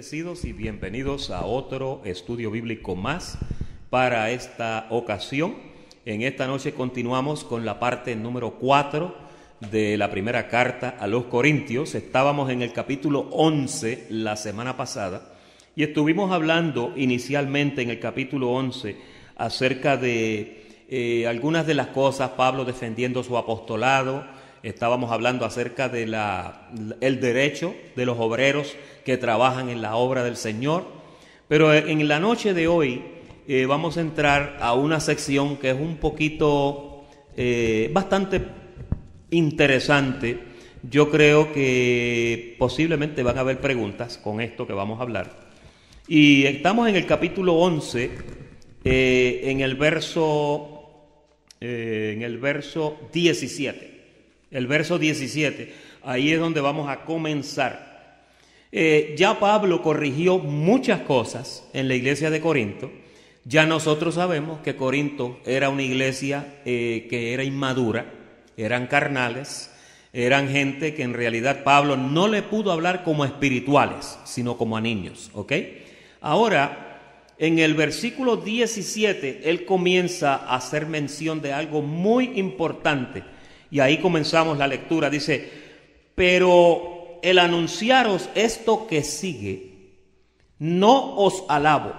bendecidos y bienvenidos a otro estudio bíblico más para esta ocasión. En esta noche continuamos con la parte número 4 de la primera carta a los Corintios. Estábamos en el capítulo 11 la semana pasada y estuvimos hablando inicialmente en el capítulo 11 acerca de algunas de las cosas, Pablo defendiendo su apostolado. Estábamos hablando acerca de el derecho de los obreros que trabajan en la obra del Señor. Pero en la noche de hoy vamos a entrar a una sección que es un poquito bastante interesante. Yo creo que posiblemente van a haber preguntas con esto que vamos a hablar. Y estamos en el capítulo 11, en el verso 17. El verso 17, ahí es donde vamos a comenzar. Ya Pablo corrigió muchas cosas en la iglesia de Corinto. Ya nosotros sabemos que Corinto era una iglesia que era inmadura, eran carnales, eran gente que en realidad Pablo no le pudo hablar como espirituales, sino como a niños, ¿ok? Ahora, en el versículo 17, él comienza a hacer mención de algo muy importante. Y ahí comenzamos la lectura. Dice: pero el anunciaros esto que sigue, no os alabo,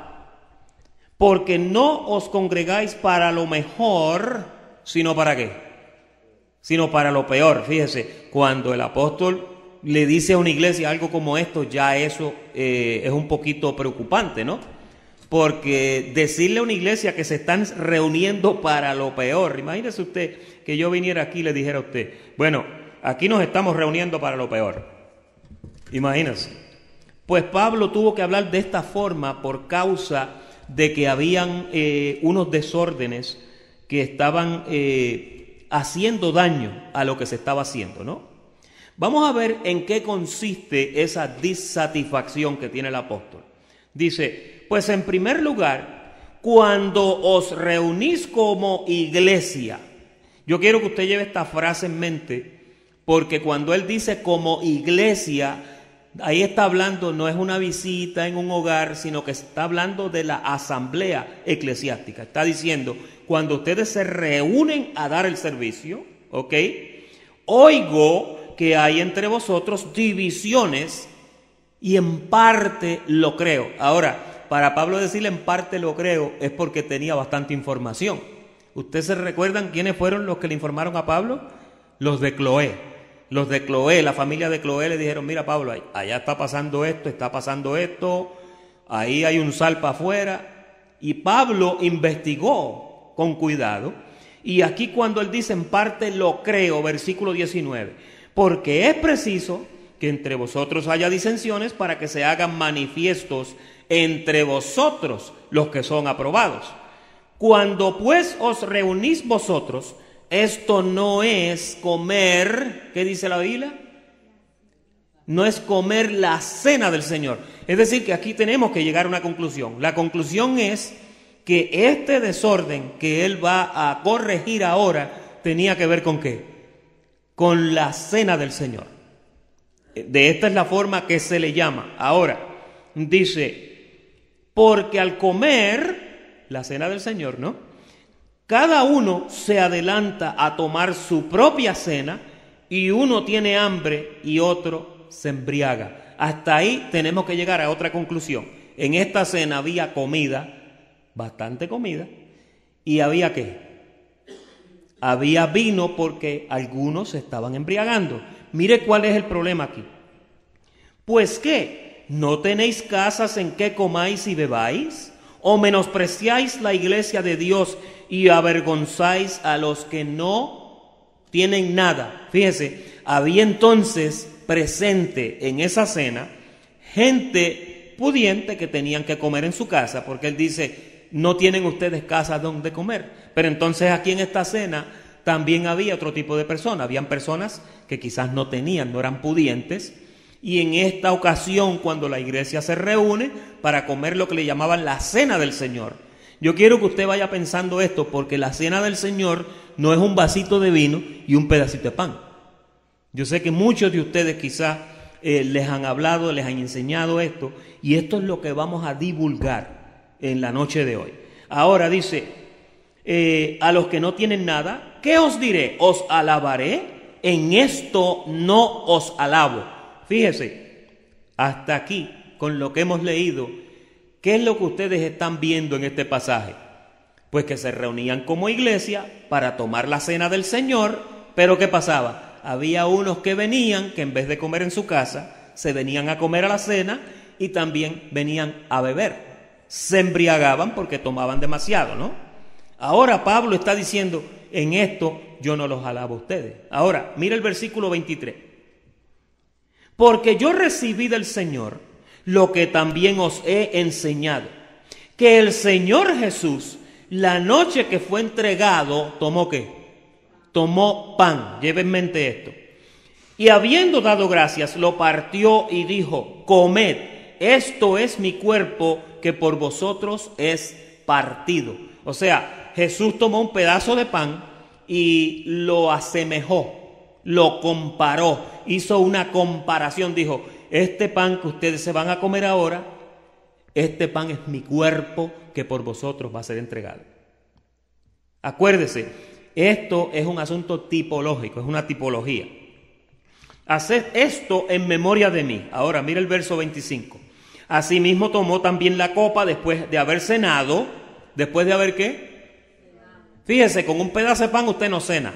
porque no os congregáis para lo mejor, sino ¿para qué? Sino para lo peor. Fíjese, cuando el apóstol le dice a una iglesia algo como esto, ya eso es un poquito preocupante, ¿no? Porque decirle a una iglesia que se están reuniendo para lo peor, imagínese usted que yo viniera aquí y le dijera a usted: bueno, aquí nos estamos reuniendo para lo peor. Imagínese. Pues Pablo tuvo que hablar de esta forma por causa de que habían unos desórdenes que estaban haciendo daño a lo que se estaba haciendo, ¿no? Vamos a ver en qué consiste esa disatisfacción que tiene el apóstol. Dice: pues en primer lugar, cuando os reunís como iglesia. Yo quiero que usted lleve esta frase en mente, porque cuando él dice como iglesia, ahí está hablando, no es una visita en un hogar, sino que está hablando de la asamblea eclesiástica. Está diciendo, cuando ustedes se reúnen a dar el servicio, ¿ok? Oigo que hay entre vosotros divisiones y en parte lo creo. Ahora, para Pablo decirle en parte lo creo es porque tenía bastante información. ¿Ustedes se recuerdan quiénes fueron los que le informaron a Pablo? Los de Cloé. Los de Cloé, la familia de Cloé le dijeron: mira Pablo, allá está pasando esto, ahí hay un salpa afuera. Y Pablo investigó con cuidado. Y aquí cuando él dice en parte lo creo, versículo 19, porque es preciso que entre vosotros haya disensiones para que se hagan manifiestos entre vosotros los que son aprobados. Cuando pues os reunís vosotros, esto no es comer, ¿qué dice la Biblia? No es comer la cena del Señor. Es decir, que aquí tenemos que llegar a una conclusión. La conclusión es que este desorden que él va a corregir ahora tenía que ver ¿con qué? Con la cena del Señor. De esta es la forma que se le llama. Ahora, dice, porque al comer la cena del Señor, ¿no? Cada uno se adelanta a tomar su propia cena y uno tiene hambre y otro se embriaga. Hasta ahí tenemos que llegar a otra conclusión. En esta cena había comida, bastante comida, y había ¿qué? Había vino porque algunos se estaban embriagando. Mire cuál es el problema aquí. Pues ¿qué? ¿No tenéis casas en que comáis y bebáis? ¿O menospreciáis la iglesia de Dios y avergonzáis a los que no tienen nada? Fíjese, había entonces presente en esa cena gente pudiente que tenían que comer en su casa, porque él dice, no tienen ustedes casa donde comer. Pero entonces aquí en esta cena también había otro tipo de personas. Habían personas que quizás no tenían, no eran pudientes. Y en esta ocasión, cuando la iglesia se reúne para comer lo que le llamaban la cena del Señor. Yo quiero que usted vaya pensando esto, porque la cena del Señor no es un vasito de vino y un pedacito de pan. Yo sé que muchos de ustedes quizás les han hablado, les han enseñado esto, y esto es lo que vamos a divulgar en la noche de hoy. Ahora dice, a los que no tienen nada, ¿qué os diré? ¿Os alabaré? En esto no os alabo. Fíjese, hasta aquí, con lo que hemos leído, ¿qué es lo que ustedes están viendo en este pasaje? Pues que se reunían como iglesia para tomar la cena del Señor, pero ¿qué pasaba? Había unos que venían, que en vez de comer en su casa, se venían a comer a la cena y también venían a beber. Se embriagaban porque tomaban demasiado, ¿no? Ahora Pablo está diciendo, en esto yo no los alabo a ustedes. Ahora, mira el versículo 23. Porque yo recibí del Señor lo que también os he enseñado, que el Señor Jesús, la noche que fue entregado, ¿tomó qué? Tomó pan, lleven en mente esto. Y habiendo dado gracias, lo partió y dijo, comed, esto es mi cuerpo que por vosotros es partido. O sea, Jesús tomó un pedazo de pan y lo asemejó, lo comparó, hizo una comparación, dijo, este pan que ustedes se van a comer ahora, este pan es mi cuerpo que por vosotros va a ser entregado. Acuérdese, esto es un asunto tipológico, es una tipología. Haced esto en memoria de mí. Ahora, mira el verso 25. Asimismo tomó también la copa después de haber cenado. ¿Después de haber qué? Fíjese, con un pedazo de pan usted no cena.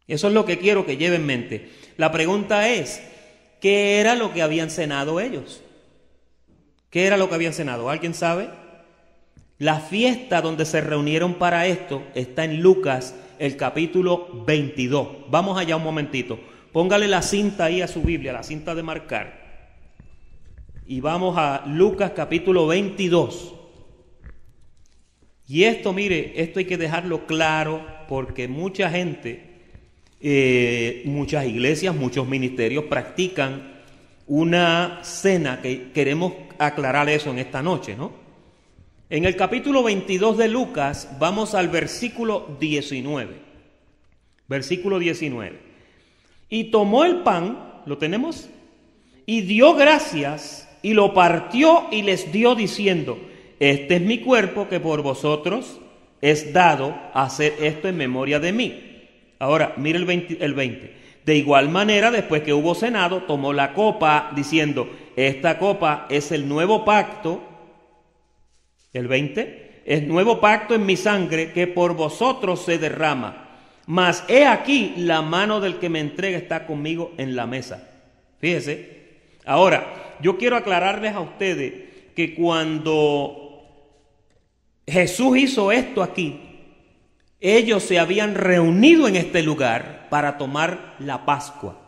Eso es lo que quiero que lleve en mente. La pregunta es, ¿qué era lo que habían cenado ellos? ¿Qué era lo que habían cenado? ¿Alguien sabe? La fiesta donde se reunieron para esto está en Lucas, el capítulo 22. Vamos allá un momentito. Póngale la cinta ahí a su Biblia, la cinta de marcar. Y vamos a Lucas capítulo 22. Y esto, mire, esto hay que dejarlo claro porque mucha gente, muchas iglesias, muchos ministerios practican una cena que queremos aclarar eso en esta noche, ¿no? En el capítulo 22 de Lucas vamos al versículo 19. Versículo 19. Y tomó el pan, ¿lo tenemos? Y dio gracias y lo partió y les dio diciendo, este es mi cuerpo que por vosotros es dado a hacer esto en memoria de mí. Ahora, mire el 20. De igual manera, después que hubo cenado, tomó la copa diciendo, esta copa es el nuevo pacto. El 20, es nuevo pacto en mi sangre que por vosotros se derrama. Mas he aquí la mano del que me entrega está conmigo en la mesa. Fíjese. Ahora, yo quiero aclararles a ustedes que cuando Jesús hizo esto aquí, ellos se habían reunido en este lugar para tomar la Pascua.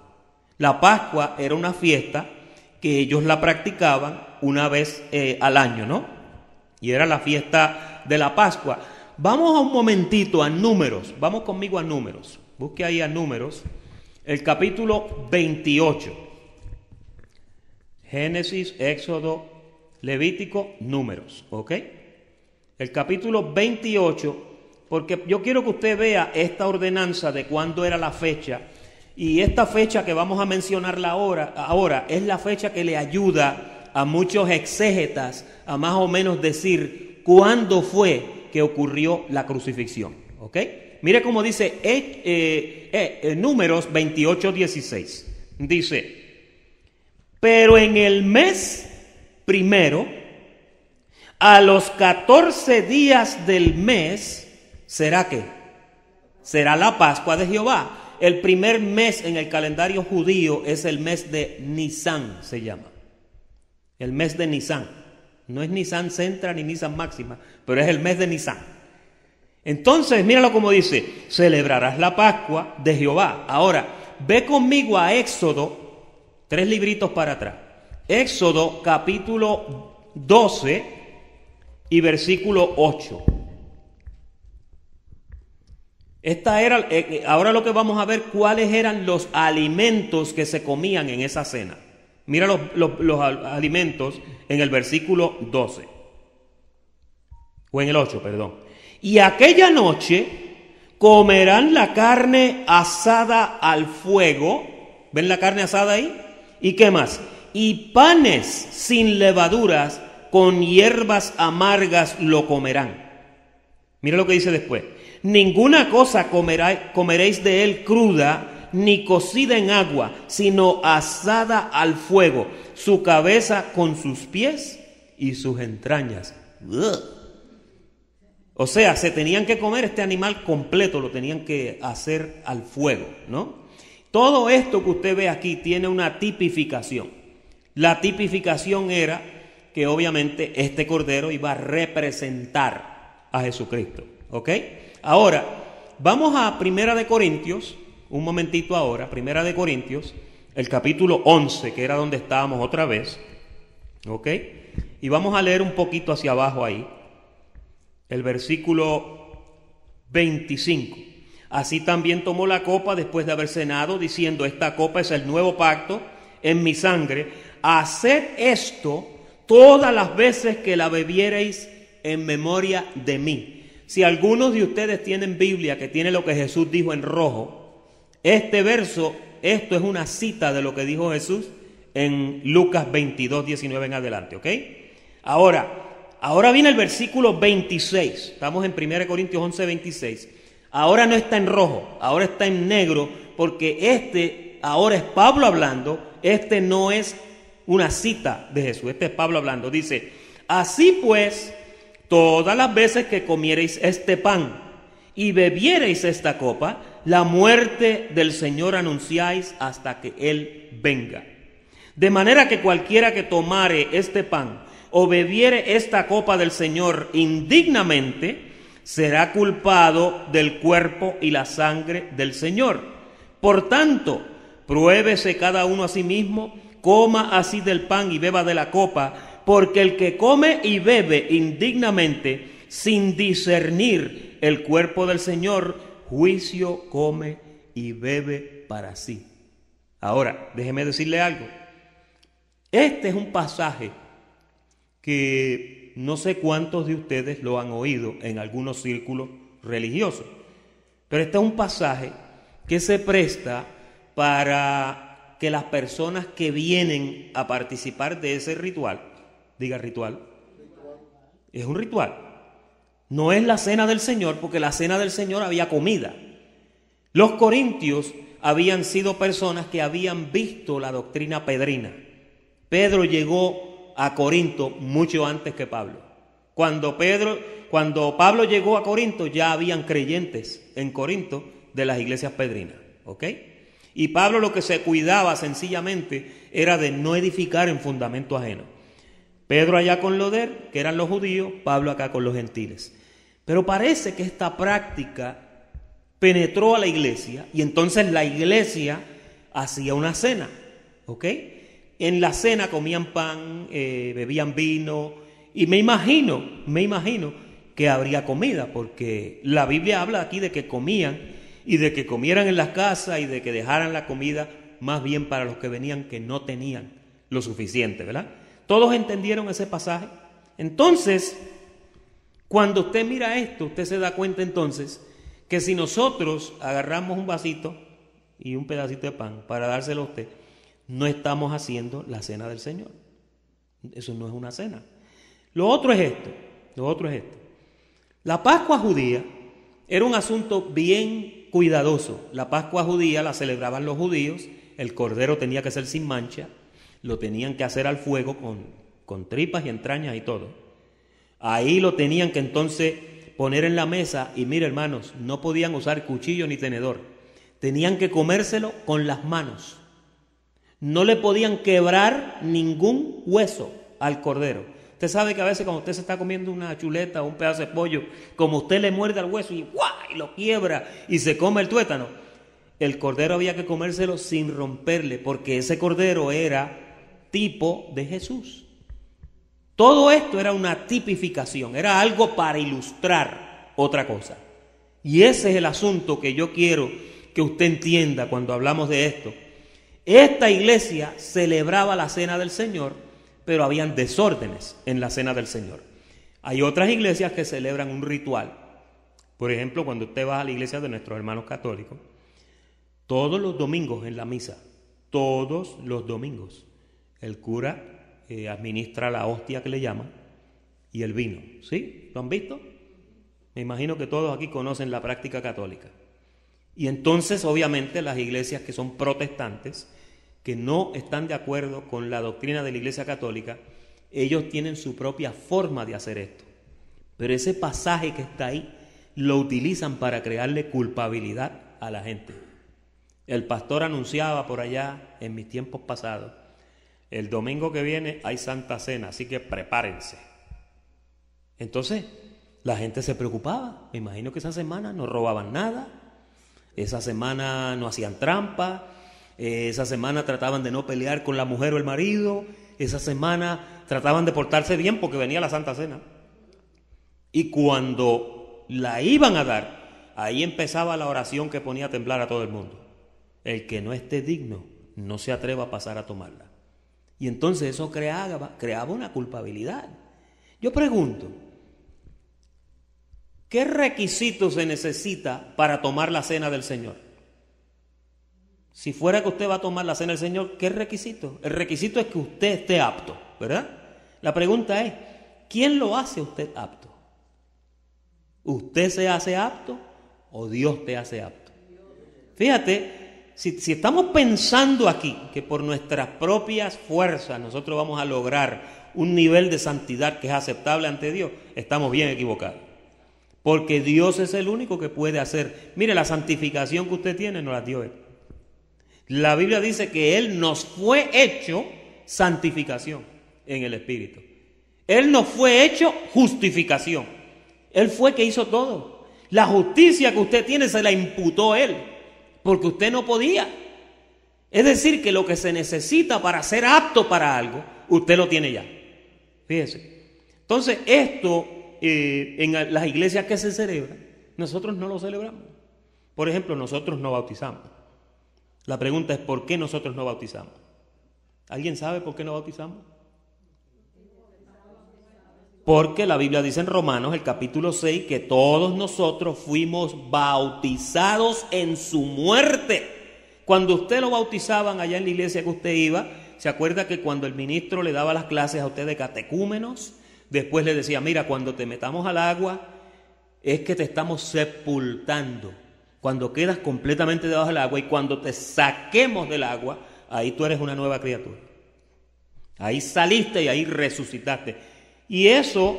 La Pascua era una fiesta que ellos la practicaban una vez al año, ¿no? Y era la fiesta de la Pascua. Vamos a un momentito a Números. Vamos conmigo a Números. Busque ahí a Números. El capítulo 28. Génesis, Éxodo, Levítico, Números. ¿Ok? El capítulo 28. Porque yo quiero que usted vea esta ordenanza de cuándo era la fecha. Y esta fecha que vamos a mencionarla ahora es la fecha que le ayuda a muchos exégetas a más o menos decir cuándo fue que ocurrió la crucifixión. ¿Ok? Mire cómo dice Números 28:16. Dice, pero en el mes primero, a los 14 días del mes, ¿será qué? Será la Pascua de Jehová. El primer mes en el calendario judío es el mes de Nisán, se llama. El mes de Nisán. No es Nisán Centra ni Nisán Máxima, pero es el mes de Nisán. Entonces, míralo como dice, celebrarás la Pascua de Jehová. Ahora, ve conmigo a Éxodo, 3 libritos para atrás. Éxodo capítulo 12 y versículo 8. Ahora lo que vamos a ver, cuáles eran los alimentos que se comían en esa cena. Mira los alimentos en el versículo 12. O en el 8, perdón. Y aquella noche comerán la carne asada al fuego ¿Ven la carne asada ahí? ¿Y qué más? Y panes sin levaduras, con hierbas amargas lo comerán. Mira lo que dice después. Ninguna cosa comeréis de él cruda, ni cocida en agua, sino asada al fuego, su cabeza con sus pies y sus entrañas. ¡Ugh! O sea, se tenían que comer este animal completo, lo tenían que hacer al fuego, ¿no? Todo esto que usted ve aquí tiene una tipificación. La tipificación era que obviamente este cordero iba a representar a Jesucristo, ¿ok? Ahora, vamos a Primera de Corintios, un momentito ahora, Primera de Corintios, el capítulo 11, que era donde estábamos otra vez, ¿ok? Y vamos a leer un poquito hacia abajo ahí. El versículo 25. Así también tomó la copa después de haber cenado, diciendo: esta copa es el nuevo pacto en mi sangre. Haced esto todas las veces que la bebiereis en memoria de mí. Si algunos de ustedes tienen Biblia que tiene lo que Jesús dijo en rojo, este verso, esto es una cita de lo que dijo Jesús en Lucas 22, 19 en adelante, ¿ok? Ahora viene el versículo 26. Estamos en 1 Corintios 11, 26. Ahora no está en rojo, ahora está en negro, porque ahora es Pablo hablando. Este no es una cita de Jesús, este es Pablo hablando. Dice: así pues, todas las veces que comiereis este pan y bebiereis esta copa, la muerte del Señor anunciáis hasta que Él venga. De manera que cualquiera que tomare este pan o bebiere esta copa del Señor indignamente, será culpado del cuerpo y la sangre del Señor. Por tanto, pruébese cada uno a sí mismo, coma así del pan y beba de la copa, porque el que come y bebe indignamente, sin discernir el cuerpo del Señor, juicio come y bebe para sí. Ahora, déjeme decirle algo. Este es un pasaje que no sé cuántos de ustedes lo han oído en algunos círculos religiosos, pero este es un pasaje que se presta para que las personas que vienen a participar de ese ritual, diga ritual, es un ritual, no es la cena del Señor, porque la cena del Señor había comida. Los corintios habían sido personas que habían visto la doctrina pedrina. Pedro llegó a Corinto mucho antes que Pablo. Cuando Pablo llegó a Corinto, ya habían creyentes en Corinto de las iglesias pedrinas, ¿ok? Y Pablo lo que se cuidaba sencillamente era de no edificar en fundamento ajeno. Pedro allá con los que eran los judíos, Pablo acá con los gentiles. Pero parece que esta práctica penetró a la iglesia y entonces la iglesia hacía una cena, ¿ok? En la cena comían pan, bebían vino, y me imagino que habría comida, porque la Biblia habla aquí de que comían y de que comieran en las casas y de que dejaran la comida más bien para los que venían que no tenían lo suficiente, ¿verdad? ¿Todos entendieron ese pasaje? Entonces, cuando usted mira esto, usted se da cuenta entonces que si nosotros agarramos un vasito y un pedacito de pan para dárselo a usted, no estamos haciendo la cena del Señor. Eso no es una cena. Lo otro es esto. La Pascua judía era un asunto bien cuidadoso. La Pascua judía la celebraban los judíos. El cordero tenía que ser sin mancha. Lo tenían que hacer al fuego con tripas y entrañas y todo. Ahí lo tenían que entonces poner en la mesa. Y mire, hermanos, no podían usar cuchillo ni tenedor. Tenían que comérselo con las manos. No le podían quebrar ningún hueso al cordero. Usted sabe que a veces cuando usted se está comiendo una chuleta o un pedazo de pollo, como usted le muerde al hueso y ¡guau! Y lo quiebra y se come el tuétano, el cordero había que comérselo sin romperle, porque ese cordero era tipo de Jesús. Todo esto era una tipificación, era algo para ilustrar otra cosa. Y ese es el asunto que yo quiero que usted entienda cuando hablamos de esto. Esta iglesia celebraba la cena del Señor, pero habían desórdenes en la cena del Señor. Hay otras iglesias que celebran un ritual. Por ejemplo, cuando usted va a la iglesia de nuestros hermanos católicos, todos los domingos en la misa todos los domingos. El cura administra la hostia que le llaman y el vino. ¿Sí? ¿Lo han visto? Me imagino que todos aquí conocen la práctica católica. Y entonces, obviamente, las iglesias que son protestantes, que no están de acuerdo con la doctrina de la Iglesia Católica, ellos tienen su propia forma de hacer esto. Pero ese pasaje que está ahí lo utilizan para crearle culpabilidad a la gente. El pastor anunciaba por allá en mis tiempos pasados: el domingo que viene hay Santa Cena, así que prepárense. Entonces la gente se preocupaba. Me imagino que esa semana no robaban nada, esa semana no hacían trampa, esa semana trataban de no pelear con la mujer o el marido, esa semana trataban de portarse bien porque venía la Santa Cena. Y cuando la iban a dar, ahí empezaba la oración que ponía a temblar a todo el mundo: el que no esté digno no se atreva a pasar a tomarla. Y entonces eso creaba una culpabilidad. Yo pregunto, ¿qué requisito se necesita para tomar la cena del Señor? Si fuera que usted va a tomar la cena del Señor, ¿qué requisito? El requisito es que usted esté apto, ¿verdad? La pregunta es, ¿quién lo hace usted apto? ¿Usted se hace apto o Dios te hace apto? Fíjate, si estamos pensando aquí que por nuestras propias fuerzas nosotros vamos a lograr un nivel de santidad que es aceptable ante Dios, estamos bien equivocados. Porque Dios es el único que puede hacer. Mire, la santificación que usted tiene nos la dio Él. La Biblia dice que Él nos fue hecho santificación en el Espíritu. Él nos fue hecho justificación. Él fue que hizo todo. La justicia que usted tiene se la imputó Él, porque usted no podía. Es decir, que lo que se necesita para ser apto para algo, usted lo tiene ya. Fíjese. Entonces, esto en las iglesias que se celebran, nosotros no lo celebramos. Por ejemplo, nosotros no bautizamos. La pregunta es, ¿por qué nosotros no bautizamos? ¿Alguien sabe por qué no bautizamos? Porque la Biblia dice en Romanos, el capítulo 6, que todos nosotros fuimos bautizados en su muerte. Cuando usted lo bautizaban allá en la iglesia que usted iba, ¿se acuerda que cuando el ministro le daba las clases a usted de catecúmenos, después le decía, mira, cuando te metamos al agua, es que te estamos sepultando? Cuando quedas completamente debajo del agua y cuando te saquemos del agua, ahí tú eres una nueva criatura. Ahí saliste y ahí resucitaste. Y eso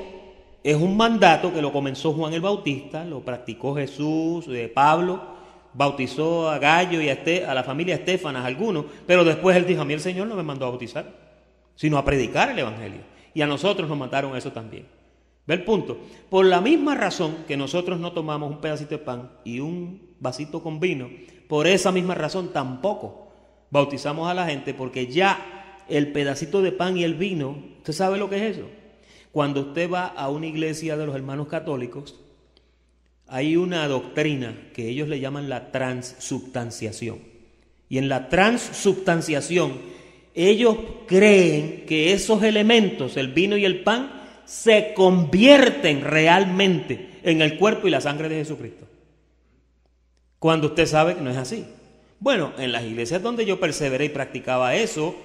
es un mandato que lo comenzó Juan el Bautista, lo practicó Jesús, Pablo, bautizó a Gallo y a la familia Estéfanas, algunos, pero después él dijo, a mí el Señor no me mandó a bautizar, sino a predicar el Evangelio. Y a nosotros nos mandaron eso también. ¿Ve el punto? Por la misma razón que nosotros no tomamos un pedacito de pan y un vasito con vino, por esa misma razón tampoco bautizamos a la gente, porque ya el pedacito de pan y el vino, ¿usted sabe lo que es eso? Cuando usted va a una iglesia de los hermanos católicos, hay una doctrina que ellos le llaman la transubstanciación. Y en la transubstanciación, ellos creen que esos elementos, el vino y el pan, se convierten realmente en el cuerpo y la sangre de Jesucristo. Cuando usted sabe que no es así. Bueno, en las iglesias donde yo perseveré y practicaba eso,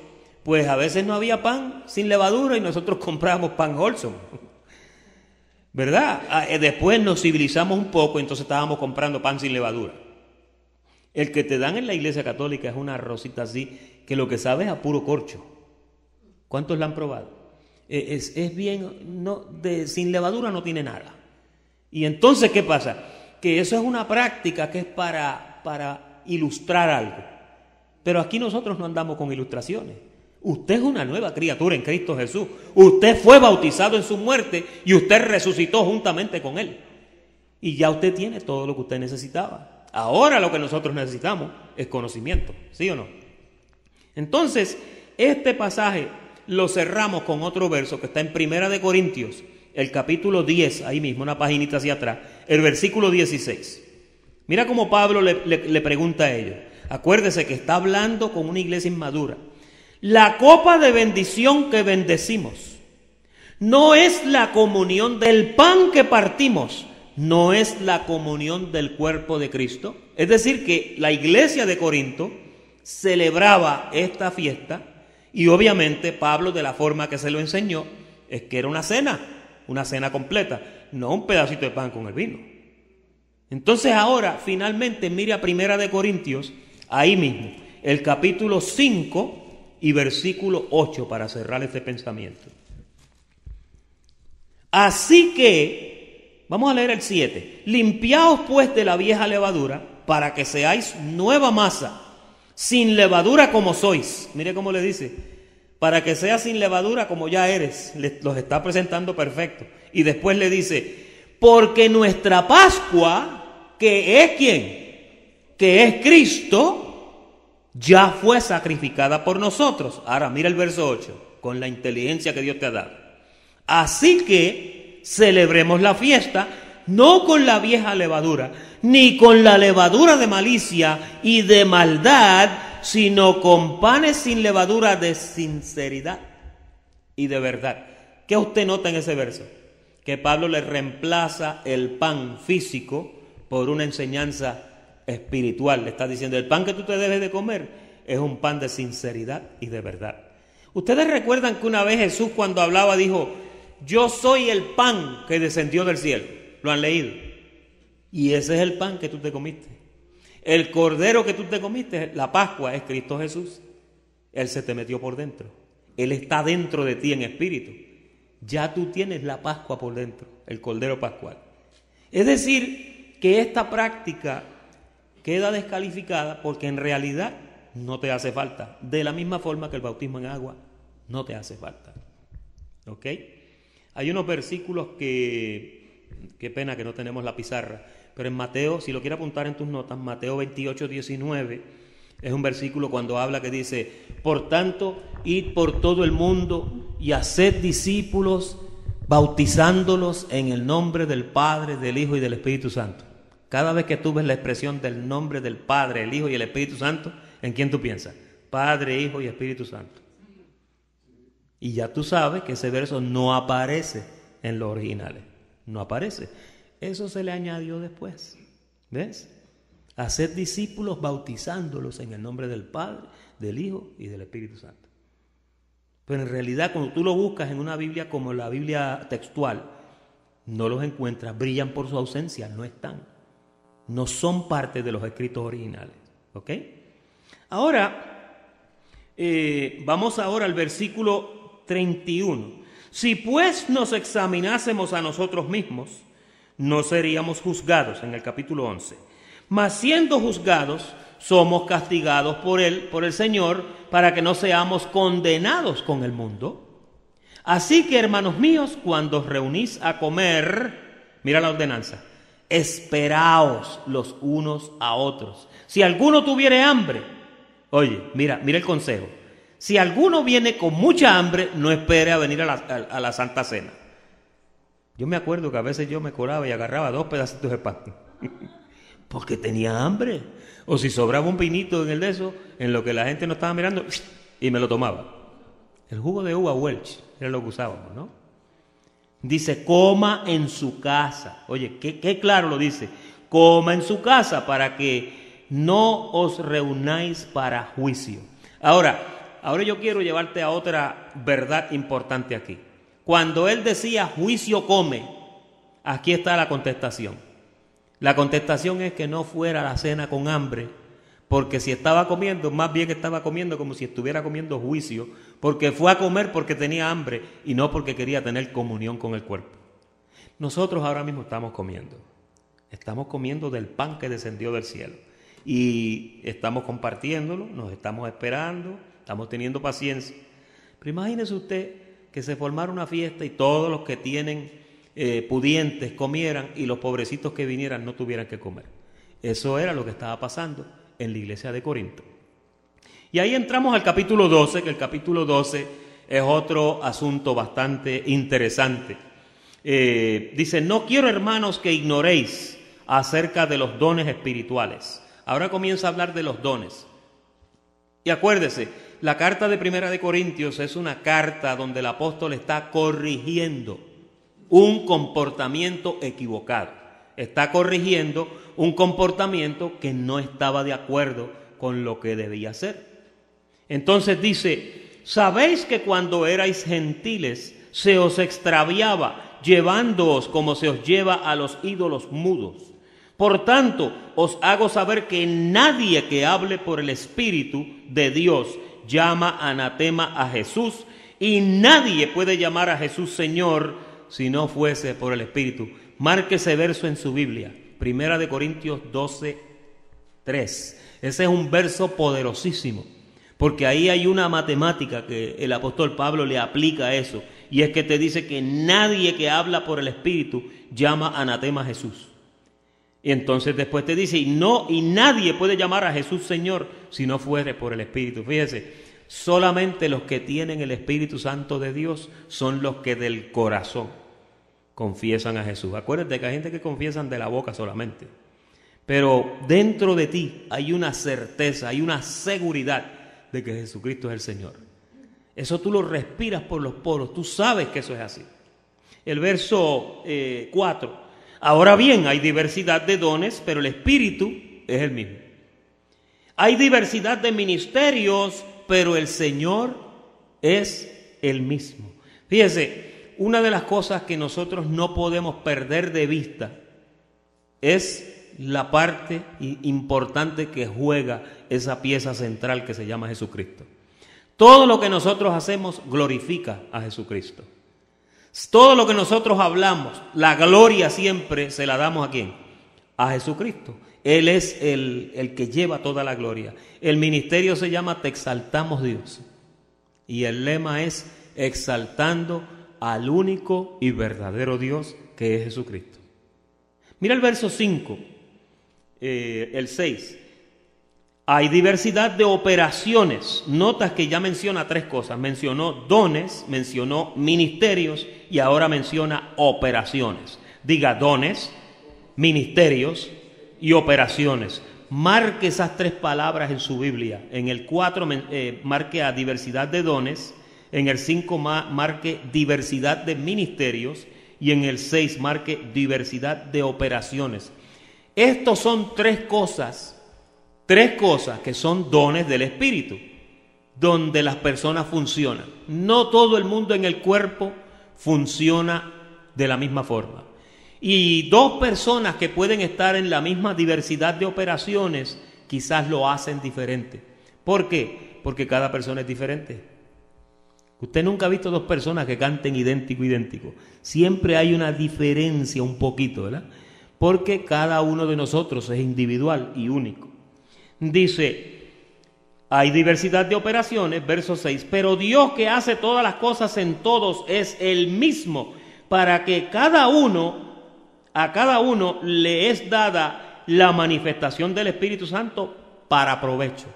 pues a veces no había pan sin levadura y nosotros comprábamos pan Holson, ¿verdad? Después nos civilizamos un poco, entonces estábamos comprando pan sin levadura. El que te dan en la iglesia católica es una arrocita así, que lo que sabe es a puro corcho. ¿Cuántos la han probado? Es bien, sin levadura no tiene nada. Y entonces, ¿qué pasa? Que eso es una práctica que es para ilustrar algo. Pero aquí nosotros no andamos con ilustraciones. Usted es una nueva criatura en Cristo Jesús. Usted fue bautizado en su muerte y usted resucitó juntamente con Él. Y ya usted tiene todo lo que usted necesitaba. Ahora lo que nosotros necesitamos es conocimiento, ¿sí o no? Entonces, este pasaje lo cerramos con otro verso que está en Primera de Corintios, el capítulo 10, ahí mismo, una paginita hacia atrás, el versículo 16. Mira cómo Pablo le pregunta a ellos. Acuérdese que está hablando con una iglesia inmadura. La copa de bendición que bendecimos no es la comunión del pan que partimos, no es la comunión del cuerpo de Cristo. Es decir, que la iglesia de Corinto celebraba esta fiesta, y obviamente Pablo, de la forma que se lo enseñó, es que era una cena completa, no un pedacito de pan con el vino. Entonces ahora, finalmente, mire a Primera de Corintios, ahí mismo, el capítulo 5 y versículo 8, para cerrar este pensamiento. Así que, vamos a leer el 7. Limpiaos pues de la vieja levadura, para que seáis nueva masa, sin levadura como sois. Mire cómo le dice, para que seas sin levadura como ya eres. Los está presentando perfecto. Y después le dice, porque nuestra Pascua, que es ¿quién? Que es Cristo, ya fue sacrificada por nosotros. Ahora mira el verso 8, con la inteligencia que Dios te ha dado. Así que celebremos la fiesta, no con la vieja levadura, ni con la levadura de malicia y de maldad, sino con panes sin levadura de sinceridad y de verdad. ¿Qué usted nota en ese verso? Que Pablo le reemplaza el pan físico por una enseñanza espiritual. Le está diciendo, el pan que tú te debes de comer es un pan de sinceridad y de verdad. Ustedes recuerdan que una vez Jesús, cuando hablaba, dijo, yo soy el pan que descendió del cielo. ¿Lo han leído? Y ese es el pan que tú te comiste. El cordero que tú te comiste, la Pascua, es Cristo Jesús. Él se te metió por dentro. Él está dentro de ti en espíritu. Ya tú tienes la Pascua por dentro, el cordero pascual. Es decir, que esta práctica queda descalificada porque en realidad no te hace falta. De la misma forma que el bautismo en agua no te hace falta. ¿Ok? Hay unos versículos qué pena que no tenemos la pizarra, pero en Mateo, si lo quieres apuntar en tus notas, Mateo 28, 19, es un versículo cuando habla que dice, por tanto, id por todo el mundo y haced discípulos, bautizándolos en el nombre del Padre, del Hijo y del Espíritu Santo. Cada vez que tú ves la expresión del nombre del Padre, el Hijo y el Espíritu Santo, ¿en quién tú piensas? Padre, Hijo y Espíritu Santo. Y ya tú sabes que ese verso no aparece en los originales. No aparece. Eso se le añadió después. ¿Ves? Haced discípulos bautizándolos en el nombre del Padre, del Hijo y del Espíritu Santo. Pero en realidad cuando tú lo buscas en una Biblia como la Biblia textual, no los encuentras, brillan por su ausencia, no están. No son parte de los escritos originales. ¿Ok? Ahora, vamos ahora al versículo 31. Si pues nos examinásemos a nosotros mismos, no seríamos juzgados, en el capítulo 11. Mas siendo juzgados, somos castigados por el Señor, para que no seamos condenados con el mundo. Así que, hermanos míos, cuando os reunís a comer, mira la ordenanza, esperaos los unos a otros. Si alguno tuviere hambre, oye, mira el consejo. Si alguno viene con mucha hambre, no espere a venir a la Santa Cena. Yo me acuerdo que a veces yo me colaba y agarraba 2 pedacitos de pan. Porque tenía hambre. O si sobraba un vinito en el de eso, en lo que la gente no estaba mirando, y me lo tomaba. El jugo de uva Welch era lo que usábamos, ¿no? Dice, coma en su casa. Oye, qué claro lo dice. Coma en su casa para que no os reunáis para juicio. Ahora yo quiero llevarte a otra verdad importante aquí. Cuando él decía juicio come, aquí está la contestación. La contestación es que no fuera a la cena con hambre, porque si estaba comiendo, más bien estaba comiendo como si estuviera comiendo juicio, porque fue a comer porque tenía hambre y no porque quería tener comunión con el cuerpo. Nosotros ahora mismo estamos comiendo del pan que descendió del cielo y estamos compartiéndolo, nos estamos esperando, estamos teniendo paciencia. Pero imagínese usted que se formara una fiesta y todos los que tienen pudientes comieran y los pobrecitos que vinieran no tuvieran que comer. Eso era lo que estaba pasando en la iglesia de Corinto. Y ahí entramos al capítulo 12, que el capítulo 12 es otro asunto bastante interesante. Dice, no quiero, hermanos, que ignoréis acerca de los dones espirituales. Ahora comienza a hablar de los dones. Y acuérdese, la carta de Primera de Corintios es una carta donde el apóstol está corrigiendo un comportamiento equivocado. Está corrigiendo un comportamiento que no estaba de acuerdo con lo que debía ser. Entonces dice, ¿sabéis que cuando erais gentiles se os extraviaba, llevándoos como se os lleva a los ídolos mudos? Por tanto, os hago saber que nadie que hable por el Espíritu de Dios llama anatema a Jesús, y nadie puede llamar a Jesús Señor si no fuese por el Espíritu. Marque ese verso en su Biblia, 1 Corintios 12:3. Ese es un verso poderosísimo, porque ahí hay una matemática que el apóstol Pablo le aplica a eso, y es que te dice que nadie que habla por el Espíritu llama anatema a Jesús. Y entonces después te dice, y nadie puede llamar a Jesús Señor si no fuere por el Espíritu. Fíjese, solamente los que tienen el Espíritu Santo de Dios son los que del corazón confiesan a Jesús. Acuérdate que hay gente que confiesan de la boca solamente, pero dentro de ti hay una certeza, hay una seguridad de que Jesucristo es el Señor. Eso tú lo respiras por los poros, tú sabes que eso es así. El verso 4. Ahora bien, hay diversidad de dones, pero el Espíritu es el mismo. Hay diversidad de ministerios, pero el Señor es el mismo. Fíjese, una de las cosas que nosotros no podemos perder de vista es la parte importante que juega esa pieza central que se llama Jesucristo. Todo lo que nosotros hacemos glorifica a Jesucristo. Todo lo que nosotros hablamos, la gloria siempre se la damos ¿a quién? A Jesucristo. Él es el que lleva toda la gloria. El ministerio se llama Te exaltamos Dios. Y el lema es exaltando al único y verdadero Dios que es Jesucristo. Mira el verso 5, el 6. Hay diversidad de operaciones. Notas que ya menciona tres cosas. Mencionó dones, mencionó ministerios y ahora menciona operaciones. Diga dones, ministerios y operaciones. Marque esas tres palabras en su Biblia. En el 4 marque a diversidad de dones. En el 5 marque diversidad de ministerios. Y en el 6 marque diversidad de operaciones. Estos son tres cosas que son dones del Espíritu, donde las personas funcionan. No todo el mundo en el cuerpo funciona de la misma forma. Y dos personas que pueden estar en la misma diversidad de operaciones, quizás lo hacen diferente. ¿Por qué? Porque cada persona es diferente. Usted nunca ha visto dos personas que canten idéntico. Siempre hay una diferencia un poquito, ¿verdad? Porque cada uno de nosotros es individual y único. Dice, hay diversidad de operaciones, verso 6, pero Dios que hace todas las cosas en todos es el mismo, para que a cada uno le es dada la manifestación del Espíritu Santo para provecho.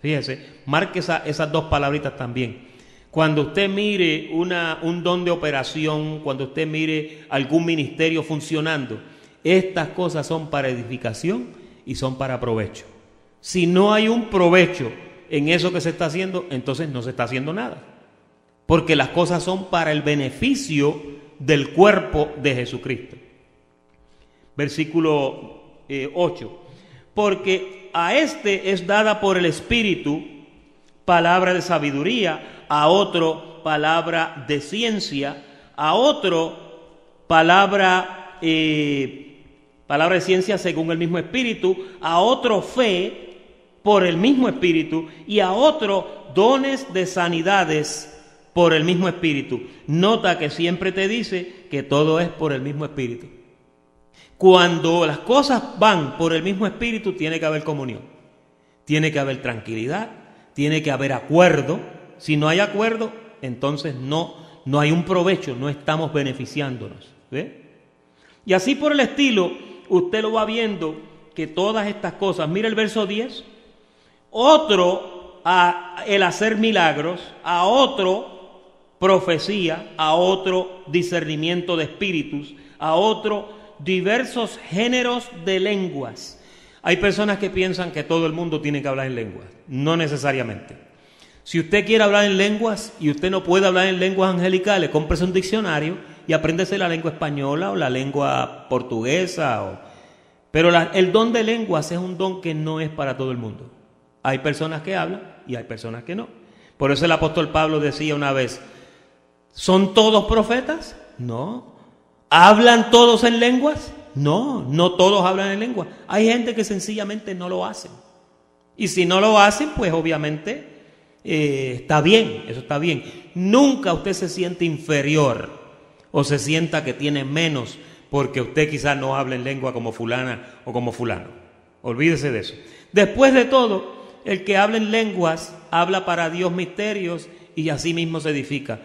Fíjese, marque esas dos palabritas también. Cuando usted mire un don de operación, cuando usted mire algún ministerio funcionando, estas cosas son para edificación y son para provecho. Si no hay un provecho en eso que se está haciendo, entonces no se está haciendo nada. Porque las cosas son para el beneficio del cuerpo de Jesucristo. Versículo 8. Porque a este es dada por el Espíritu palabra de sabiduría, a otro palabra de ciencia, a otro palabra de ciencia según el mismo Espíritu, a otro fe por el mismo Espíritu y a otro dones de sanidades por el mismo Espíritu. Nota que siempre te dice que todo es por el mismo Espíritu. Cuando las cosas van por el mismo Espíritu, tiene que haber comunión, tiene que haber tranquilidad, tiene que haber acuerdo. Si no hay acuerdo, entonces no hay un provecho, no estamos beneficiándonos. ¿Ve? Y así por el estilo, usted lo va viendo que todas estas cosas, mira el verso 10, otro el hacer milagros, a otro profecía, a otro discernimiento de espíritus, a otro diversos géneros de lenguas. Hay personas que piensan que todo el mundo tiene que hablar en lenguas. No necesariamente. Si usted quiere hablar en lenguas y usted no puede hablar en lenguas angelicales, cómprese un diccionario y apréndese la lengua española o la lengua portuguesa. Pero el don de lenguas es un don que no es para todo el mundo. Hay personas que hablan y hay personas que no. Por eso el apóstol Pablo decía una vez, ¿son todos profetas? No. ¿Hablan todos en lenguas? No, no todos hablan en lenguas. Hay gente que sencillamente no lo hacen. Y si no lo hacen, pues obviamente está bien, eso está bien. Nunca usted se siente inferior o se sienta que tiene menos porque usted quizás no habla en lengua como fulana o como fulano. Olvídese de eso. Después de todo, el que habla en lenguas habla para Dios misterios y así mismo se edifica.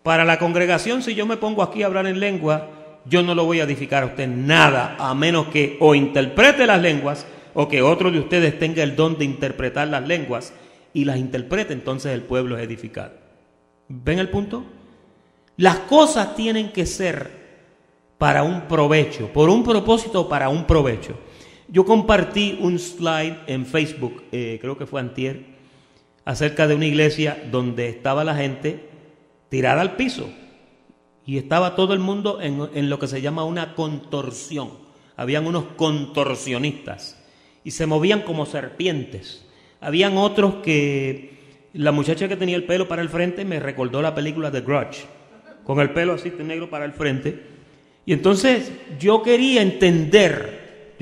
Para la congregación, si yo me pongo aquí a hablar en lengua, yo no lo voy a edificar a usted nada, a menos que o interprete las lenguas o que otro de ustedes tenga el don de interpretar las lenguas y las interprete, entonces el pueblo es edificado. ¿Ven el punto? Las cosas tienen que ser para un provecho, por un propósito, para un provecho. Yo compartí un slide en Facebook, creo que fue antier, acerca de una iglesia donde estaba la gente tirada al piso y estaba todo el mundo en lo que se llama una contorsión. Habían unos contorsionistas y se movían como serpientes. Habían otros que, la muchacha que tenía el pelo para el frente me recordó la película The Grudge, con el pelo así de negro para el frente. Y entonces yo quería entender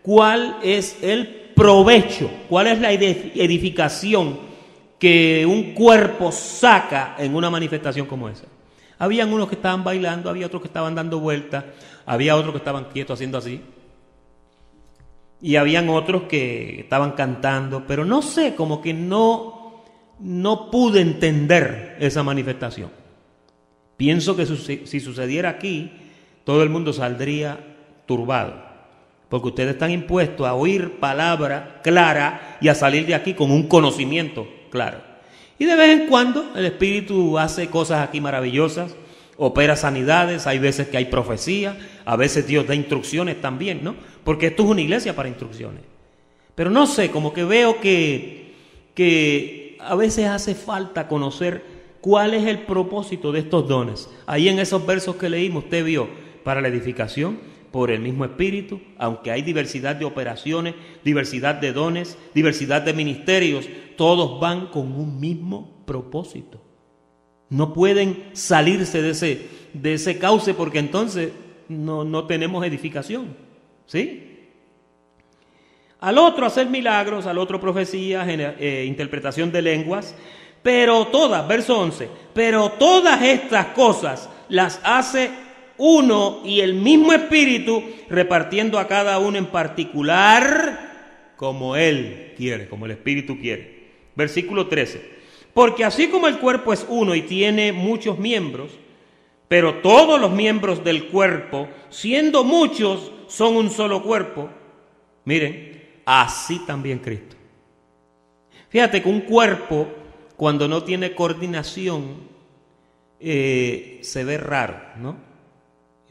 cuál es el provecho, cuál es la edificación que un cuerpo saca en una manifestación como esa. Habían unos que estaban bailando, había otros que estaban dando vueltas, había otros que estaban quietos haciendo así. Y habían otros que estaban cantando, pero no sé, como que no pude entender esa manifestación. Pienso que si sucediera aquí, todo el mundo saldría turbado, porque ustedes están impuestos a oír palabra clara y a salir de aquí con un conocimiento claro. Y de vez en cuando el Espíritu hace cosas aquí maravillosas, opera sanidades, hay veces que hay profecía, a veces Dios da instrucciones también, ¿no? Porque esto es una iglesia para instrucciones. Pero no sé, como que veo que a veces hace falta conocer cuál es el propósito de estos dones. Ahí en esos versos que leímos, usted vio, para la edificación, por el mismo Espíritu, aunque hay diversidad de operaciones, diversidad de dones, diversidad de ministerios, todos van con un mismo propósito. No pueden salirse de ese cauce porque entonces no tenemos edificación, ¿sí? Al otro hacer milagros, al otro profecías, interpretación de lenguas, pero todas, verso 11, pero todas estas cosas las hace uno y el mismo Espíritu, repartiendo a cada uno en particular como Él quiere, como el Espíritu quiere. Versículo 13, porque así como el cuerpo es uno y tiene muchos miembros, pero todos los miembros del cuerpo, siendo muchos, son un solo cuerpo, miren, así también Cristo. Fíjate que un cuerpo, cuando no tiene coordinación, se ve raro, ¿no?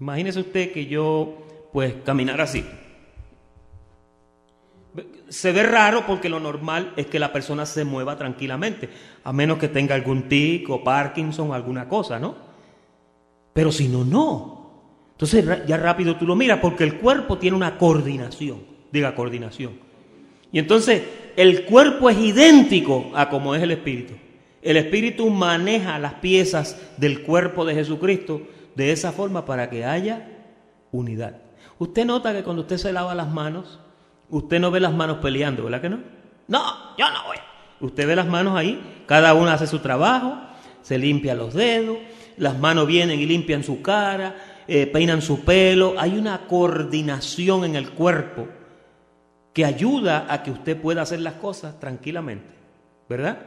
Imagínese usted que yo, pues, caminara así. Se ve raro porque lo normal es que la persona se mueva tranquilamente, a menos que tenga algún tic o Parkinson o alguna cosa, ¿no? Pero si no. Entonces ya rápido tú lo miras porque el cuerpo tiene una coordinación, diga coordinación. Y entonces el cuerpo es idéntico a como es el Espíritu. El Espíritu maneja las piezas del cuerpo de Jesucristo de esa forma para que haya unidad. Usted nota que cuando usted se lava las manos, usted no ve las manos peleando, ¿verdad que no? No, yo no voy. Usted ve las manos ahí, cada una hace su trabajo, se limpia los dedos, las manos vienen y limpian su cara, peinan su pelo. Hay una coordinación en el cuerpo que ayuda a que usted pueda hacer las cosas tranquilamente, ¿verdad?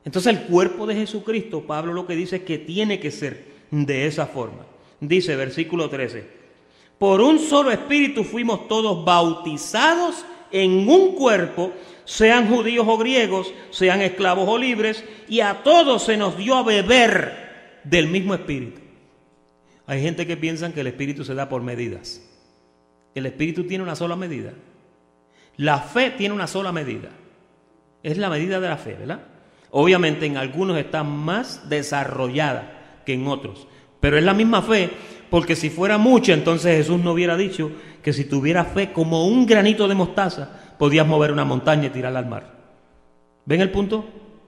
Entonces el cuerpo de Jesucristo, Pablo lo que dice es que tiene que ser de esa forma. Dice, versículo 13, por un solo espíritu fuimos todos bautizados en un cuerpo, sean judíos o griegos, sean esclavos o libres, y a todos se nos dio a beber del mismo espíritu. Hay gente que piensa que el espíritu se da por medidas. El espíritu tiene una sola medida. La fe tiene una sola medida. Es la medida de la fe, ¿verdad? Obviamente en algunos está más desarrollada que en otros, pero es la misma fe, porque si fuera mucha, entonces Jesús no hubiera dicho que si tuviera fe como un granito de mostaza, podías mover una montaña y tirarla al mar. ¿Ven el punto?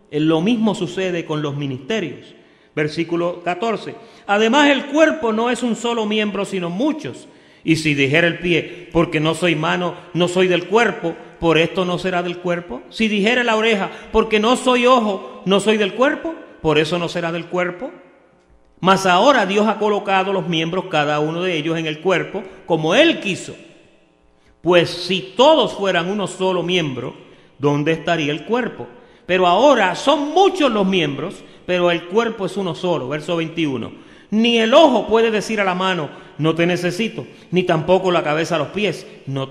Lo mismo sucede con los ministerios. Versículo 14. Además, el cuerpo no es un solo miembro, sino muchos. Y si dijera el pie, porque no soy mano, no soy del cuerpo, ¿por esto no será del cuerpo? Si dijera la oreja, porque no soy ojo, no soy del cuerpo, ¿por eso no será del cuerpo? Mas ahora Dios ha colocado los miembros, cada uno de ellos, en el cuerpo, como Él quiso. Pues si todos fueran uno solo miembro, ¿dónde estaría el cuerpo? Pero ahora son muchos los miembros, pero el cuerpo es uno solo. Verso 21. Ni el ojo puede decir a la mano, no te necesito, ni tampoco la cabeza a los pies, no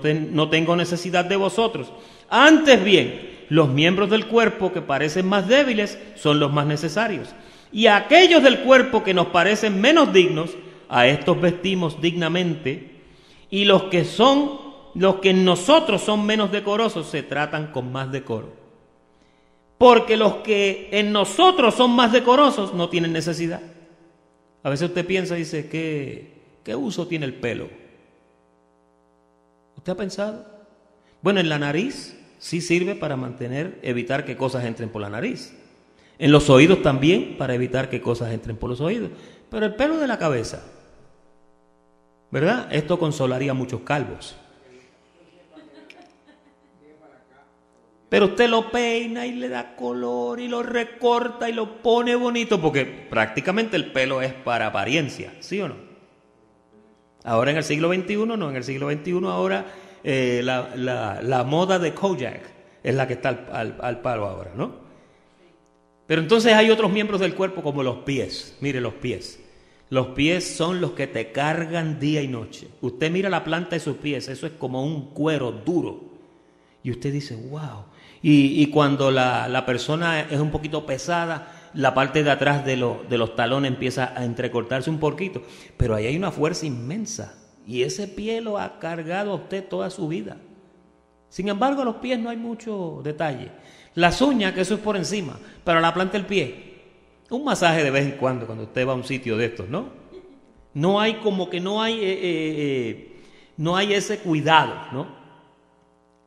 tengo necesidad de vosotros. Antes bien, los miembros del cuerpo que parecen más débiles son los más necesarios. Y a aquellos del cuerpo que nos parecen menos dignos, a estos vestimos dignamente, y los que en nosotros son menos decorosos se tratan con más decoro. Porque los que en nosotros son más decorosos no tienen necesidad. A veces usted piensa y dice, ¿qué uso tiene el pelo? ¿Usted ha pensado? Bueno, en la nariz sí sirve para evitar que cosas entren por la nariz. En los oídos también, para evitar que cosas entren por los oídos. Pero el pelo de la cabeza, ¿verdad? Esto consolaría a muchos calvos. Pero usted lo peina y le da color y lo recorta y lo pone bonito, porque prácticamente el pelo es para apariencia, ¿sí o no? Ahora en el siglo XXI, no, en el siglo XXI ahora la moda de Kojak es la que está al palo ahora, ¿no? Pero entonces hay otros miembros del cuerpo como los pies. Mire, los pies. Los pies son los que te cargan día y noche. Usted mira la planta de sus pies, eso es como un cuero duro. Y usted dice, wow. Y cuando la persona es un poquito pesada, la parte de atrás de los talones empieza a entrecortarse un poquito. Pero ahí hay una fuerza inmensa. Y ese pie lo ha cargado a usted toda su vida. Sin embargo, a los pies no hay mucho detalle. Las uñas, que eso es por encima, pero la planta del pie, un masaje de vez en cuando usted va a un sitio de estos, ¿no? No hay ese cuidado, ¿no?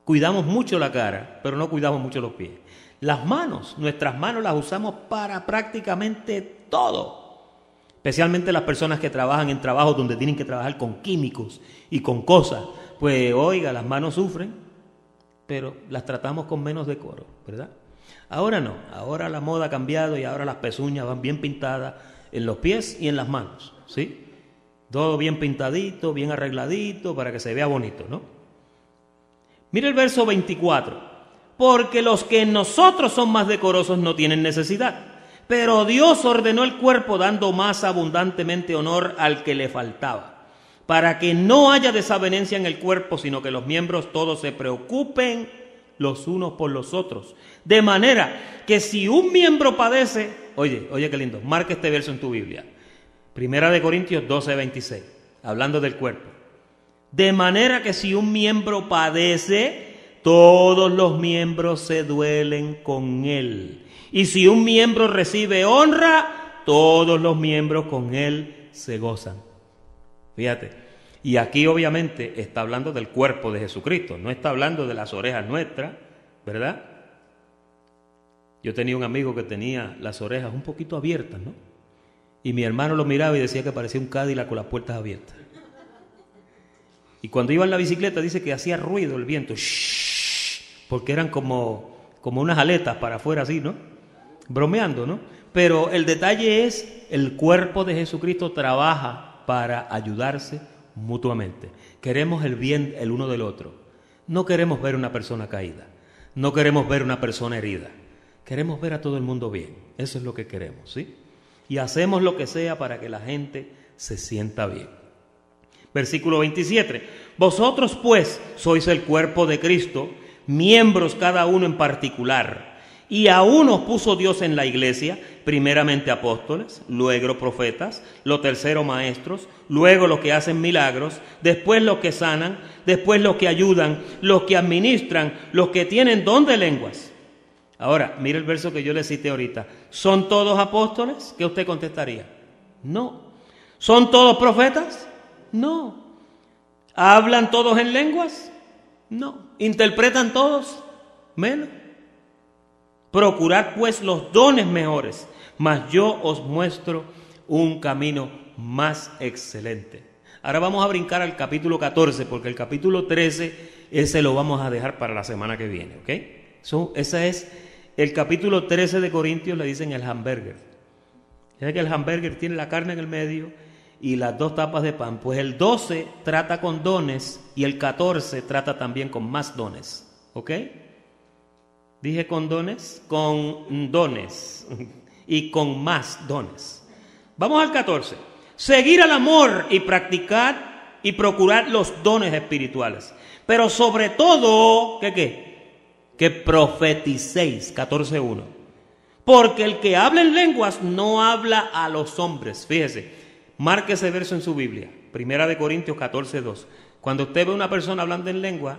Cuidamos mucho la cara, pero no cuidamos mucho los pies. Las manos, nuestras manos las usamos para prácticamente todo. Especialmente las personas que trabajan en trabajos donde tienen que trabajar con químicos y con cosas. Pues oiga, las manos sufren, pero las tratamos con menos decoro, ¿verdad? Ahora no, ahora la moda ha cambiado y ahora las pezuñas van bien pintadas en los pies y en las manos, ¿sí? Todo bien pintadito, bien arregladito para que se vea bonito, ¿no? Mire el verso 24. Porque los que en nosotros son más decorosos no tienen necesidad, pero Dios ordenó el cuerpo dando más abundantemente honor al que le faltaba, para que no haya desavenencia en el cuerpo, sino que los miembros todos se preocupen los unos por los otros. De manera que si un miembro padece, oye qué lindo, marca este verso en tu Biblia. 1 Corintios 12:26, hablando del cuerpo. De manera que si un miembro padece, todos los miembros se duelen con él. Y si un miembro recibe honra, todos los miembros con él se gozan. Fíjate. Y aquí obviamente está hablando del cuerpo de Jesucristo, no está hablando de las orejas nuestras, ¿verdad? Yo tenía un amigo que tenía las orejas un poquito abiertas, ¿no? Y mi hermano lo miraba y decía que parecía un Cadillac con las puertas abiertas. Y cuando iba en la bicicleta dice que hacía ruido el viento, porque eran como unas aletas para afuera así, ¿no? Bromeando, ¿no? Pero el detalle es, el cuerpo de Jesucristo trabaja para ayudarse mutuamente. Queremos el bien el uno del otro. No queremos ver una persona caída. No queremos ver una persona herida. Queremos ver a todo el mundo bien. Eso es lo que queremos, ¿sí? Y hacemos lo que sea para que la gente se sienta bien. Versículo 27. Vosotros pues sois el cuerpo de Cristo, miembros cada uno en particular. Y a unos puso Dios en la iglesia, primeramente apóstoles, luego profetas, lo tercero maestros, luego los que hacen milagros, después los que sanan, después los que ayudan, los que administran, los que tienen don de lenguas. Ahora, mire el verso que yo le cité ahorita. ¿Son todos apóstoles? ¿Qué usted contestaría? No. ¿Son todos profetas? No. ¿Hablan todos en lenguas? No. ¿Interpretan todos? Menos. Procurad pues los dones mejores, mas yo os muestro un camino más excelente. Ahora vamos a brincar al capítulo 14, porque el capítulo 13, ese lo vamos a dejar para la semana que viene, ¿ok? Ese es el capítulo 13 de Corintios, le dicen el hamburger. Ya que el hamburger tiene la carne en el medio y las 2 tapas de pan. Pues el 12 trata con dones y el 14 trata también con más dones, ¿ok? Dije con dones y con más dones. Vamos al 14. Seguir al amor y practicar y procurar los dones espirituales. Pero sobre todo, que profeticéis, 14:1. Porque el que habla en lenguas no habla a los hombres. Fíjese, marque ese verso en su Biblia. 1 Corintios 14:2. Cuando usted ve a una persona hablando en lengua,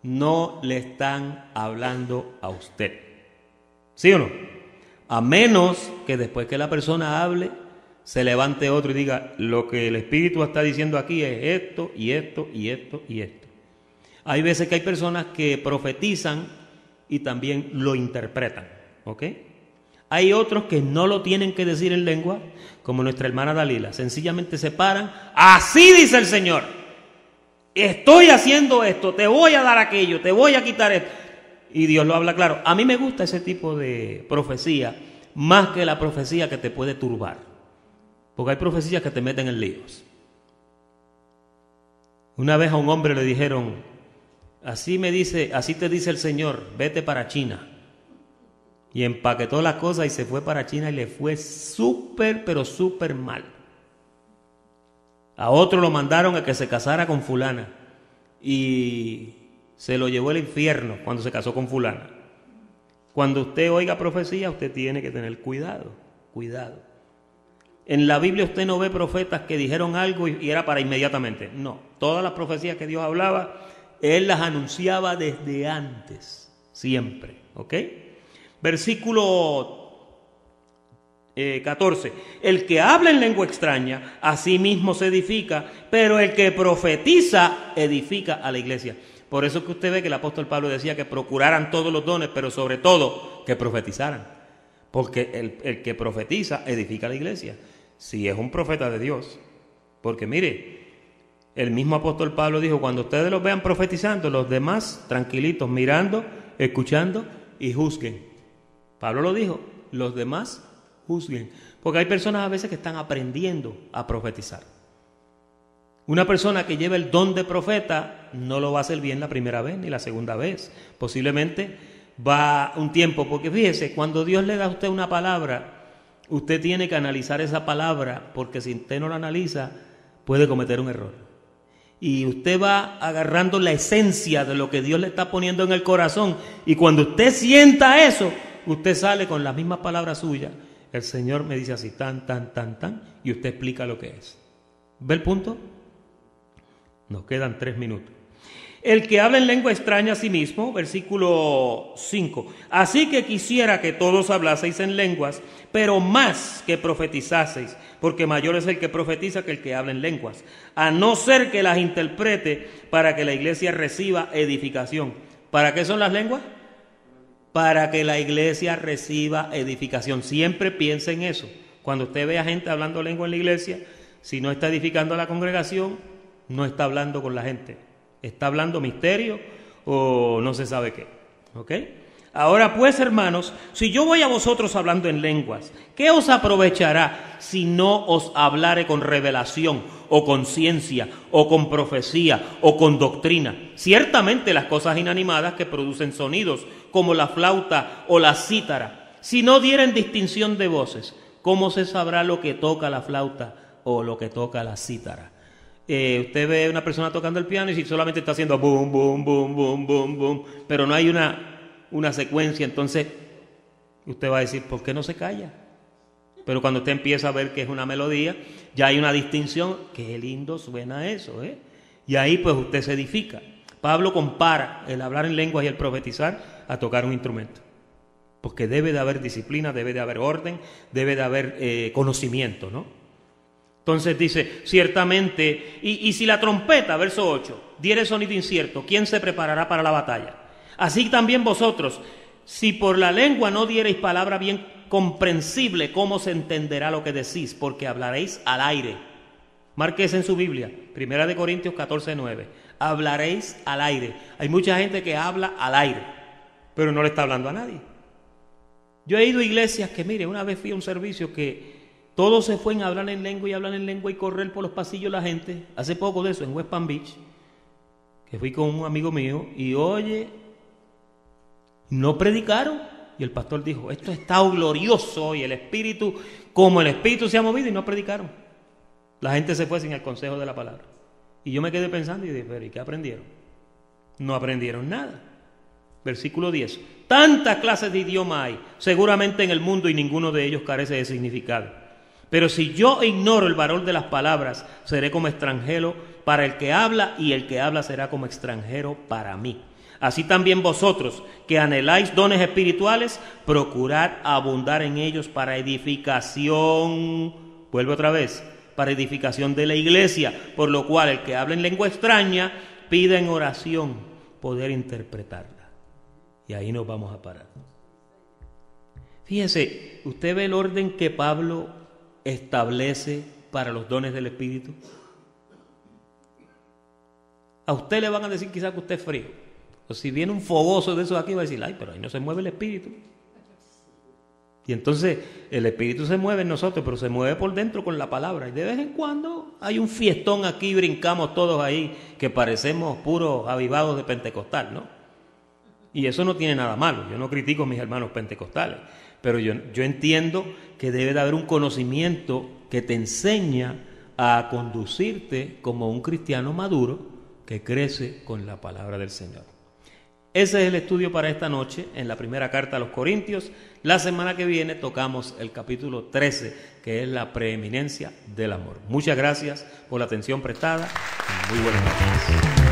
no le están hablando a usted. ¿Sí o no? A menos que después que la persona hable, se levante otro y diga, lo que el Espíritu está diciendo aquí es esto, y esto, y esto, y esto. Hay veces que hay personas que profetizan y también lo interpretan, ¿ok? Hay otros que no lo tienen que decir en lengua, como nuestra hermana Dalila. Sencillamente se paran, así dice el Señor. Estoy haciendo esto, te voy a dar aquello, te voy a quitar esto. Y Dios lo habla claro. A mí me gusta ese tipo de profecía, más que la profecía que te puede turbar. Porque hay profecías que te meten en líos. Una vez a un hombre le dijeron, así te dice el Señor, vete para China. Y empaquetó las cosas y se fue para China y le fue súper, pero súper mal. A otro lo mandaron a que se casara con fulana y se lo llevó al infierno cuando se casó con fulana. Cuando usted oiga profecía, usted tiene que tener cuidado. En la Biblia usted no ve profetas que dijeron algo y era para inmediatamente. No, todas las profecías que Dios hablaba, Él las anunciaba desde antes, siempre, ¿ok? Versículo 14. El que habla en lengua extraña, a sí mismo se edifica, pero el que profetiza, edifica a la iglesia. Por eso es que usted ve que el apóstol Pablo decía que procuraran todos los dones, pero sobre todo que profetizaran. Porque el que profetiza, edifica a la iglesia. Si es un profeta de Dios. Porque mire, el mismo apóstol Pablo dijo, cuando ustedes los vean profetizando, los demás tranquilitos, mirando, escuchando y juzguen. Pablo lo dijo, los demás juzguen. Porque hay personas a veces que están aprendiendo a profetizar. Una persona que lleva el don de profeta no lo va a hacer bien la primera vez ni la segunda vez. Posiblemente va un tiempo, porque fíjese, cuando Dios le da a usted una palabra, usted tiene que analizar esa palabra, porque si usted no la analiza, puede cometer un error. Y usted va agarrando la esencia de lo que Dios le está poniendo en el corazón, y cuando usted sienta eso, usted sale con las mismas palabras suyas. El Señor me dice así, tan, y usted explica lo que es. ¿Ve el punto? Nos quedan 3 minutos. El que habla en lengua extraña a sí mismo, versículo 5. Así que quisiera que todos hablaseis en lenguas, pero más que profetizaseis, porque mayor es el que profetiza que el que habla en lenguas, a no ser que las interprete para que la iglesia reciba edificación. ¿Para qué son las lenguas? Para que la iglesia reciba edificación. Siempre piense en eso. Cuando usted ve a gente hablando lengua en la iglesia, si no está edificando a la congregación, no está hablando con la gente. Está hablando misterio o no se sabe qué. ¿Ok? Ahora pues, hermanos, si yo voy a vosotros hablando en lenguas, ¿qué os aprovechará si no os hablare con revelación o con ciencia o con profecía o con doctrina? Ciertamente las cosas inanimadas que producen sonidos, como la flauta o la cítara, si no dieren distinción de voces, ¿cómo se sabrá lo que toca la flauta o lo que toca la cítara? Usted ve a una persona tocando el piano y si solamente está haciendo boom, boom, boom, boom, boom, boom, pero no hay una secuencia, entonces usted va a decir, ¿por qué no se calla? Pero cuando usted empieza a ver que es una melodía, ya hay una distinción, qué lindo suena eso, ¿eh? Y ahí pues usted se edifica. Pablo compara el hablar en lenguas y el profetizar a tocar un instrumento, porque debe de haber disciplina, debe de haber orden, debe de haber conocimiento, ¿no? Entonces dice, ciertamente, y si la trompeta, verso 8, diere sonido incierto, ¿quién se preparará para la batalla? Así también vosotros, si por la lengua no diereis palabra bien comprensible, ¿cómo se entenderá lo que decís? Porque hablaréis al aire. Márquese en su Biblia, 1 Corintios 14:9. Hablaréis al aire. Hay mucha gente que habla al aire, pero no le está hablando a nadie. Yo he ido a iglesias que, mire, una vez fui a un servicio que todos se fueron a hablar en lengua y correr por los pasillos la gente. Hace poco de eso, en West Palm Beach, que fui con un amigo mío y oye, no predicaron. Y el pastor dijo, esto está glorioso y el Espíritu, como el Espíritu se ha movido y no predicaron. La gente se fue sin el consejo de la palabra. Y yo me quedé pensando y dije, pero ¿y qué aprendieron? No aprendieron nada. Versículo 10. Tantas clases de idioma hay, seguramente en el mundo y ninguno de ellos carece de significado. Pero si yo ignoro el valor de las palabras, seré como extranjero para el que habla y el que habla será como extranjero para mí. Así también vosotros, que anheláis dones espirituales, procurad abundar en ellos para edificación. Vuelvo otra vez, para edificación de la iglesia, por lo cual el que habla en lengua extraña pida en oración poder interpretarla. Y ahí nos vamos a parar. Fíjese, usted ve el orden que Pablo establece para los dones del Espíritu. A usted le van a decir quizás que usted es frío. O si viene un fogoso de esos aquí va a decir, ay, pero ahí no se mueve el Espíritu. Y entonces el Espíritu se mueve en nosotros, pero se mueve por dentro con la palabra. Y de vez en cuando hay un fiestón aquí, brincamos todos ahí, que parecemos puros avivados de pentecostal, ¿no? Y eso no tiene nada malo. Yo no critico a mis hermanos pentecostales, pero yo entiendo que debe de haber un conocimiento que te enseña a conducirte como un cristiano maduro que crece con la palabra del Señor. Ese es el estudio para esta noche en la primera carta a los Corintios. La semana que viene tocamos el capítulo 13, que es la preeminencia del amor. Muchas gracias por la atención prestada y muy buenas noches.